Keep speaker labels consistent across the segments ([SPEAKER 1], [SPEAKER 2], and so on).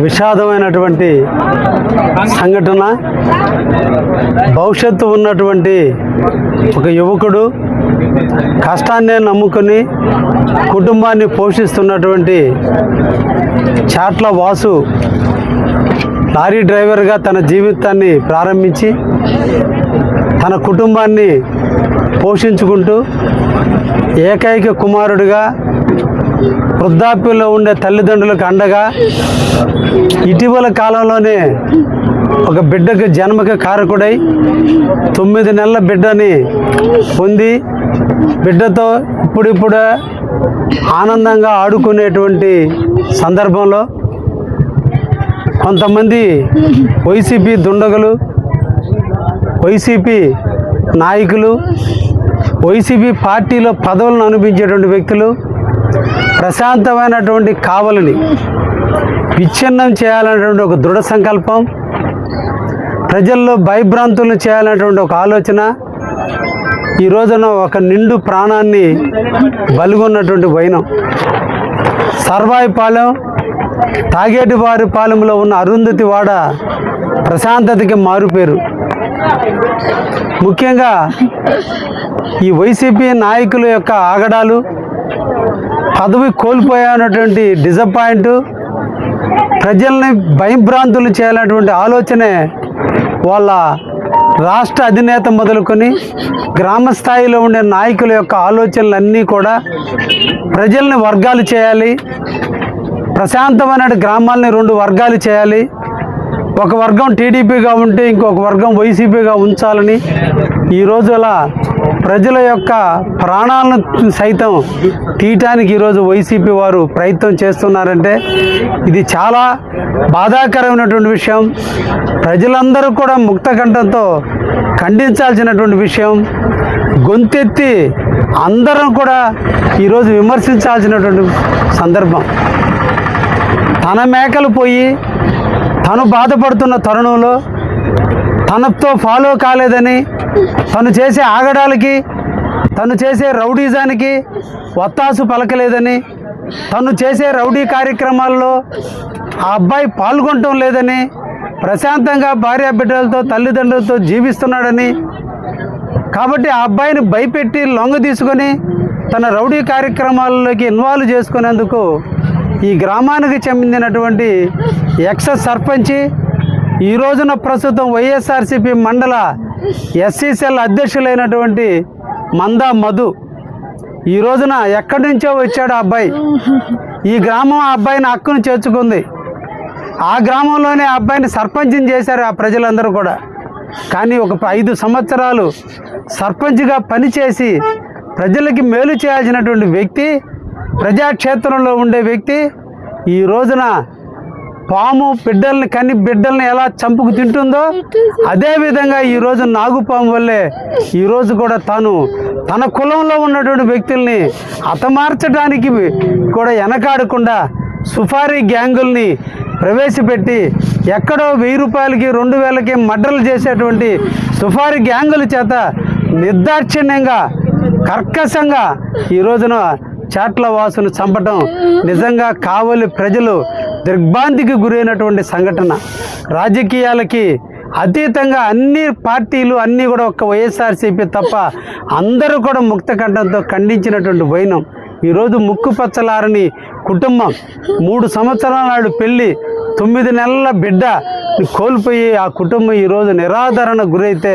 [SPEAKER 1] విషాదమైనటువంటి సంఘటన. భవిష్యత్తు ఉన్నటువంటి ఒక యువకుడు కష్టాన్నే నమ్ముకొని కుటుంబాన్ని పోషిస్తున్నటువంటి చాట్ల వాసు లారీ డ్రైవర్గా తన జీవితాన్ని ప్రారంభించి తన కుటుంబాన్ని పోషించుకుంటూ ఏకైక కుమారుడిగా వృద్ధాప్యంలో ఉండే తల్లిదండ్రులకు అండగా ఇటీవల కాలంలోనే ఒక బిడ్డకు జన్మకి కారకుడై 9 నెలల బిడ్డని పొంది బిడ్డతో ఇప్పుడిప్పుడే ఆనందంగా ఆడుకునేటువంటి సందర్భంలో కొంతమంది వైసీపీ దుండగులు, వైసీపీ నాయకులు, వైసీపీ పార్టీలో పదవులను అనుభవించేటువంటి వ్యక్తులు ప్రశాంతమైనటువంటి కావలిని విచ్ఛిన్నం చేయాలనేటువంటి ఒక దృఢ సంకల్పం, ప్రజల్లో భయభ్రాంతులను చేయాలనేటువంటి ఒక ఆలోచన ఈ రోజున ఒక నిండు ప్రాణాన్ని బలిగొన్నటువంటి వైనం. సర్వాయిపాలెం, తాగేటివారి పాలెంలో ఉన్న అరుంధతి వాడ ప్రశాంతతకి మారుపేరు. ముఖ్యంగా ఈ వైసీపీ నాయకుల యొక్క ఆగడాలు, పదవి కోల్పోయానటువంటి డిసప్పాయింట్, ప్రజల్ని భయభ్రాంతులు చేయాలన్నటువంటి ఆలోచనే వాళ్ళ రాష్ట్ర అధినేత మొదలుకొని గ్రామ స్థాయిలో ఉండే నాయకుల యొక్క ఆలోచనలన్నీ కూడా ప్రజల్ని వర్గాలు చేయాలి, ప్రశాంతమైన గ్రామాలని 2 వర్గాలు చేయాలి, ఒక వర్గం టీడీపీగా ఉంటే ఇంకొక వర్గం వైసీపీగా ఉంచాలని ఈ రోజుల ప్రజల యొక్క ప్రాణాలను సైతం తీయటానికి ఈరోజు వైసీపీ వారు ప్రయత్నం చేస్తున్నారంటే ఇది చాలా బాధాకరమైనటువంటి విషయం. ప్రజలందరూ కూడా ముక్త కంఠంతో ఖండించాల్సినటువంటి విషయం. గొంతెత్తి అందరం కూడా ఈరోజు విమర్శించాల్సినటువంటి సందర్భం. తన మేకలు పోయి తను బాధపడుతున్న తరుణంలో తనతో ఫాలో కాలేదని, తను చేసే ఆగడాలకి, తను చేసే రౌడీజానికి వత్తాసు పలకలేదని, తను చేసే రౌడీ కార్యక్రమాల్లో ఆ అబ్బాయి పాల్గొనటం లేదని, ప్రశాంతంగా భార్య బిడ్డలతో తల్లిదండ్రులతో జీవిస్తున్నాడని, కాబట్టి ఆ అబ్బాయిని భయపెట్టి లొంగ తీసుకొని తన రౌడీ కార్యక్రమాల్లోకి ఇన్వాల్వ్ చేసుకునేందుకు ఈ గ్రామానికి చెందినటువంటి ఎక్స్ సర్పంచి, ఈ రోజున ప్రస్తుతం వైఎస్ఆర్సీపీ మండల ఎస్సీసీఎల్ అధ్యక్షులైనటువంటి మందా మధు ఈ రోజున ఎక్కడి నుంచో వచ్చాడు ఆ అబ్బాయి. ఈ గ్రామం ఆ అబ్బాయిని హక్కును చేర్చుకుంది. ఆ గ్రామంలోనే ఆ అబ్బాయిని సర్పంచ్ని చేశారు ఆ ప్రజలందరూ కూడా. కానీ ఒక 5 సంవత్సరాలు సర్పంచ్గా పనిచేసి ప్రజలకి మేలు చేయాల్సినటువంటి వ్యక్తి, ప్రజాక్షేత్రంలో ఉండే వ్యక్తి ఈ రోజున పాము బిడ్డల్ని ఎలా చంపుకు తింటుందో అదేవిధంగా ఈరోజు నాగుపాము వల్లే ఈరోజు కూడా తన కులంలో ఉన్నటువంటి వ్యక్తుల్ని హతమార్చడానికి కూడా వెనకాడకుండా సుఫారీ గ్యాంగుల్ని ప్రవేశపెట్టి ఎక్కడో 1000 రూపాయలకి 2000కి మర్డర్లు చేసేటువంటి సుఫారీ గ్యాంగుల చేత నిర్దాక్షిణ్యంగా కర్కశంగా ఈ రోజున చాట్ల వాసును చంపటం నిజంగా కావలి ప్రజలు దిగ్భ్రాంతికి గురైనటువంటి సంఘటన. రాజకీయాలకి అతీతంగా అన్ని పార్టీలు అన్నీ కూడా ఒక్క వైఎస్ఆర్సీపీ తప్ప అందరూ కూడా ముక్త కంఠంతో ఖండించినటువంటి వైనం. ఈరోజు ముక్కు పచ్చలారని కుటుంబం, 3 సంవత్సరాల నాడు పెళ్ళి, 9 నెలల బిడ్డ కోల్పోయి ఆ కుటుంబం ఈరోజు నిరాదరణ గురైతే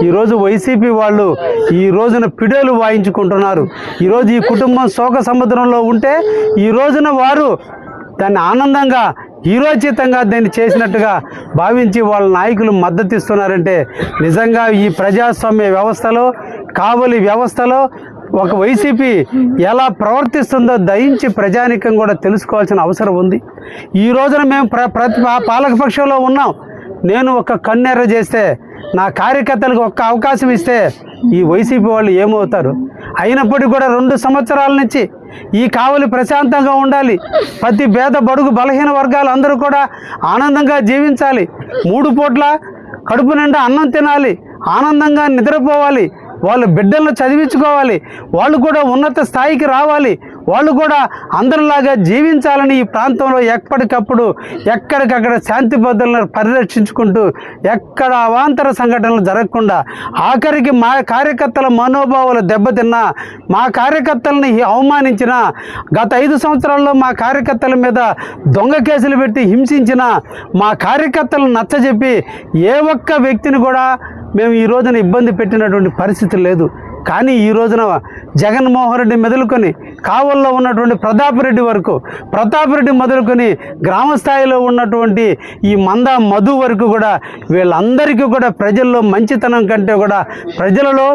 [SPEAKER 1] ఈరోజు వైసీపీ వాళ్ళు ఈ రోజున పిడేలు వాయించుకుంటున్నారు. ఈరోజు ఈ కుటుంబం శోక సముద్రంలో ఉంటే ఈ రోజున వారు దాన్ని ఆనందంగా హీరోచితంగా దాన్ని చేసినట్టుగా భావించి వాళ్ళ నాయకులు మద్దతు ఇస్తున్నారంటే నిజంగా ఈ ప్రజాస్వామ్య వ్యవస్థలో, కావలి వ్యవస్థలో ఒక వైసీపీ ఎలా ప్రవర్తిస్తుందో దయించి ప్రజానికం కూడా తెలుసుకోవాల్సిన అవసరం ఉంది. ఈ రోజున మేము పాలకపక్షంలో ఉన్నాం. నేను ఒక కన్నెర్ర చేస్తే, నా కార్యకర్తలకు ఒక్క అవకాశం ఇస్తే ఈ వైసీపీ వాళ్ళు ఏమవుతారు? అయినప్పటికీ కూడా 2 సంవత్సరాల నుంచి ఈ కావలి ప్రశాంతంగా ఉండాలి, ప్రతి పేద బడుగు బలహీన వర్గాలు అందరూ కూడా ఆనందంగా జీవించాలి, 3 పూట్ల కడుపు నిండా అన్నం తినాలి, ఆనందంగా నిద్రపోవాలి, వాళ్ళ బిడ్డలను చదివించుకోవాలి, వాళ్ళు కూడా ఉన్నత స్థాయికి రావాలి, వాళ్ళు కూడా అందరిలాగా జీవించాలని ఈ ప్రాంతంలో ఎప్పటికప్పుడు ఎక్కడికక్కడ శాంతి భద్రతలను పరిరక్షించుకుంటూ ఎక్కడ అవాంతర సంఘటనలు జరగకుండా ఆఖరికి మా కార్యకర్తల మనోభావాలు దెబ్బతిన్నా మా కార్యకర్తలని అవమానించిన గత 5 సంవత్సరాల్లో మా కార్యకర్తల మీద దొంగ కేసులు పెట్టి హింసించిన మా కార్యకర్తలను నచ్చజెప్పి ఏ ఒక్క వ్యక్తిని కూడా మేము ఈ రోజున ఇబ్బంది పెట్టినటువంటి పరిస్థితి లేదు. కానీ ఈ రోజున జగన్మోహన్ రెడ్డి మొదలుకొని కావల్లో ఉన్నటువంటి ప్రతాపరెడ్డి వరకు, ప్రతాపరెడ్డి మొదలుకొని గ్రామ స్థాయిలో ఉన్నటువంటి ఈ మంద మధు వరకు కూడా వీళ్ళందరికీ కూడా ప్రజల్లో మంచితనం కంటే కూడా ప్రజలలో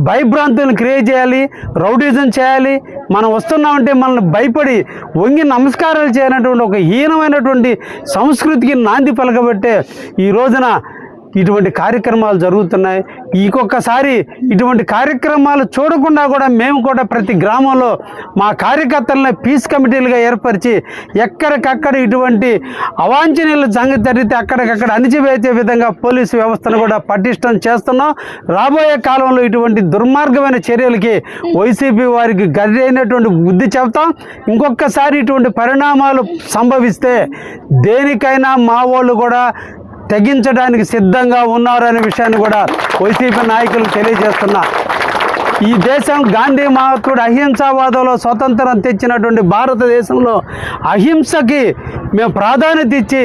[SPEAKER 1] భయభ్రాంతులను క్రియేట్ చేయాలి, రౌడీజం చేయాలి, మనం వస్తున్నామంటే మనల్ని భయపడి వంగి నమస్కారాలు చేయనటువంటి ఒక హీనమైనటువంటి సంస్కృతికి నాంది పలకబట్టే ఈ రోజున ఇటువంటి కార్యక్రమాలు జరుగుతున్నాయి. ఇంకొకసారి ఇటువంటి కార్యక్రమాలు చూడకుండా కూడా మేము కూడా ప్రతి గ్రామంలో మా కార్యకర్తలను పీస్ కమిటీలుగా ఏర్పరిచి ఎక్కడికక్కడ ఇటువంటి అవాంఛనీయుల సంగతి జరిగితే అక్కడికక్కడ అణిచివేసే విధంగా పోలీసు వ్యవస్థను కూడా పటిష్టం చేస్తున్నాం. రాబోయే కాలంలో ఇటువంటి దుర్మార్గమైన చర్యలకి వైసీపీ వారికి గర్రైనటువంటి బుద్ధి చెప్తాం. ఇంకొకసారి ఇటువంటి పరిణామాలు సంభవిస్తే దేనికైనా మా వాళ్ళు కూడా తెగించడానికి సిద్ధంగా ఉన్నారనే విషయాన్ని కూడా వైసీపీ నాయకులు తెలియజేస్తున్నా. ఈ దేశం గాంధీ మహాత్ముడు అహింసావాదంలో స్వతంత్రం తెచ్చినటువంటి భారతదేశంలో అహింసకి మేము ప్రాధాన్యత ఇచ్చి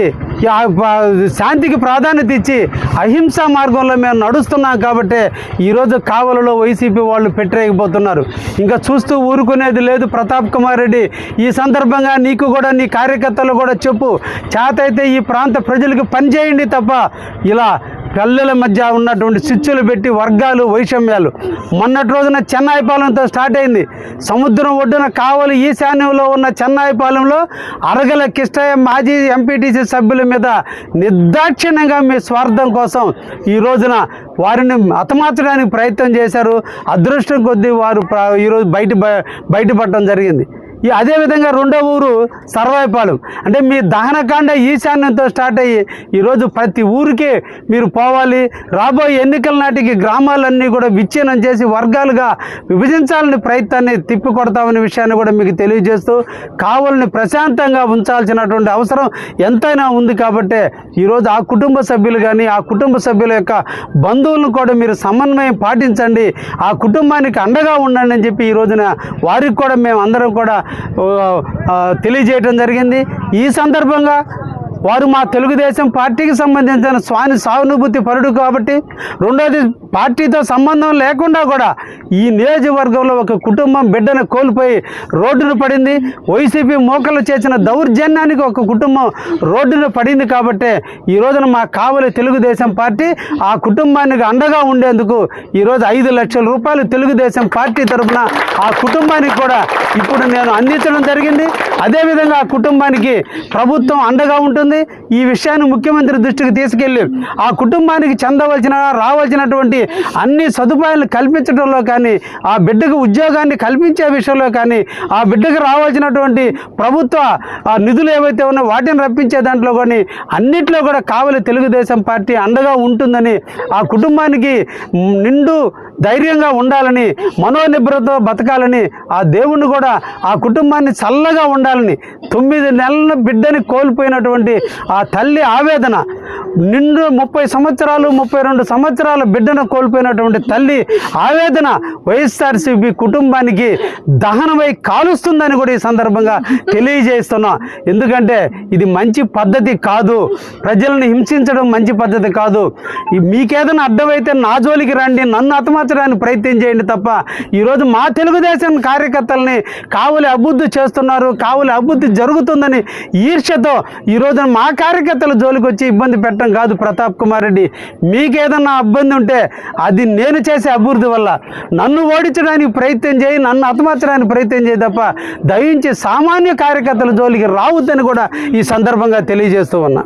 [SPEAKER 1] శాంతికి ప్రాధాన్యత ఇచ్చి అహింసా మార్గంలో మేము నడుస్తున్నాం కాబట్టి ఈరోజు కావలలో వైసీపీ వాళ్ళు పెట్టలేకపోతున్నారు. ఇంకా చూస్తూ ఊరుకునేది లేదు. ప్రతాప్ కుమార్ రెడ్డి, ఈ సందర్భంగా నీకు కూడా నీ కార్యకర్తలు కూడా చెప్పు, చేతైతే ఈ ప్రాంత ప్రజలకు పనిచేయండి తప్ప ఇలా పిల్లల మధ్య ఉన్నటువంటి స్విచ్చులు పెట్టి వర్గాలు వైషమ్యాలు. మొన్నటి రోజున చెన్నాయిపాలెంతో స్టార్ట్ అయింది. సముద్రం ఒడ్డున కావలి ఈశాన్యంలో ఉన్న చెన్నాయిపాలెంలో అరగల కిష్టయ్య మాజీ ఎంపీటీసీ సభ్యుల మీద నిర్దాక్షిణ్యంగా మీ స్వార్థం కోసం ఈ రోజున వారిని హతమార్చడానికి ప్రయత్నం చేశారు. అదృష్టం కొద్దీ వారు ఈరోజు బయటపడటం జరిగింది. అదేవిధంగా రెండో ఊరు సర్వాయిపాలెం. అంటే మీ దహనకాండ ఈశాన్యంతో స్టార్ట్ అయ్యి ఈరోజు ప్రతి ఊరికే మీరు పోవాలి. రాబోయే ఎన్నికల నాటికి గ్రామాలన్నీ కూడా విచ్ఛిన్నం చేసి వర్గాలుగా విభజించాలని ప్రయత్నాన్ని తిప్పికొడతామనే విషయాన్ని కూడా మీకు తెలియజేస్తూ కావలిని ప్రశాంతంగా ఉంచాల్సినటువంటి అవసరం ఎంతైనా ఉంది. కాబట్టి ఈరోజు ఆ కుటుంబ సభ్యులు కానీ ఆ కుటుంబ సభ్యుల యొక్క బంధువులను కూడా మీరు సమన్వయం పాటించండి, ఆ కుటుంబానికి అండగా ఉండండి అని చెప్పి ఈ రోజున వారికి కూడా మేము అందరం కూడా తెలియజేయడం జరిగింది. ఈ సందర్భంగా వారు మా తెలుగుదేశం పార్టీకి సంబంధించిన సానుభూతి పరుడు కాబట్టి, రెండోది పార్టీతో సంబంధం లేకుండా కూడా ఈ నియోజకవర్గంలో ఒక కుటుంబం బిడ్డను కోల్పోయి రోడ్డును పడింది. వైసీపీ మోకలు చేసిన దౌర్జన్యానికి ఒక కుటుంబం రోడ్డును పడింది. కాబట్టి ఈ రోజున మా కావలి తెలుగుదేశం పార్టీ ఆ కుటుంబానికి అండగా ఉండేందుకు ఈరోజు 5 లక్షల రూపాయలు తెలుగుదేశం పార్టీ తరఫున ఆ కుటుంబానికి కూడా ఇప్పుడు నేను అందించడం జరిగింది. అదేవిధంగా ఆ కుటుంబానికి ప్రభుత్వం అండగా ఉంటుంది. ఈ విషయాన్ని ముఖ్యమంత్రి దృష్టికి తీసుకెళ్ళి ఆ కుటుంబానికి రావాల్సినటువంటి అన్ని సదుపాయాలు కల్పించడంలో కానీ, ఆ బిడ్డకు ఉద్యోగాన్ని కల్పించే విషయంలో కానీ, ఆ బిడ్డకు రావాల్సినటువంటి ప్రభుత్వ నిధులు ఏవైతే ఉన్నాయో వాటిని రప్పించే దాంట్లో కానీ అన్నిట్లో కూడా కావలి తెలుగుదేశం పార్టీ అండగా ఉంటుందని, ఆ కుటుంబానికి నిండు ధైర్యంగా ఉండాలని, మనోనిబ్బరతో బతకాలని, ఆ దేవుణ్ణి కూడా ఆ కుటుంబాన్ని చల్లగా ఉండాలని, 9 నెలల బిడ్డని కోల్పోయినటువంటి ఆ తల్లి ఆవేదన, నిండు 30 సంవత్సరాలు 32 సంవత్సరాల బిడ్డను కోల్పోయినటువంటి తల్లి ఆవేదన వైఎస్ఆర్సీపీ కుటుంబానికి దహనమై కాలుస్తుందని కూడా ఈ సందర్భంగా తెలియజేస్తున్నా. ఎందుకంటే ఇది మంచి పద్ధతి కాదు, ప్రజలను హింసించడం మంచి పద్ధతి కాదు. మీకేదైనా అడ్డమైతే నా జోలికి రండి, నన్ను హతమార్చడానికి ప్రయత్నం చేయండి తప్ప ఈరోజు మా తెలుగుదేశం కార్యకర్తల్ని కావలి అభివృద్ధి చేస్తున్నారు, కావలి అభివృద్ధి జరుగుతుందని ఈర్ష్యతో ఈరోజు మా కార్యకర్తల జోలికి వచ్చి ఇబ్బంది పెట్టడం కాదు. ప్రతాప్ కుమార్ రెడ్డి, మీకేదన్నా ఇబ్బంది ఉంటే అది నేను చేసే అభివృద్ధి వల్ల, నన్ను ఓడించడానికి ప్రయత్నం చేయి, నన్ను హతమార్చడానికి ప్రయత్నం చేయి తప్ప దయించి సామాన్య కార్యకర్తల జోలికి రావద్దని కూడా ఈ సందర్భంగా తెలియజేస్తూ ఉన్నా.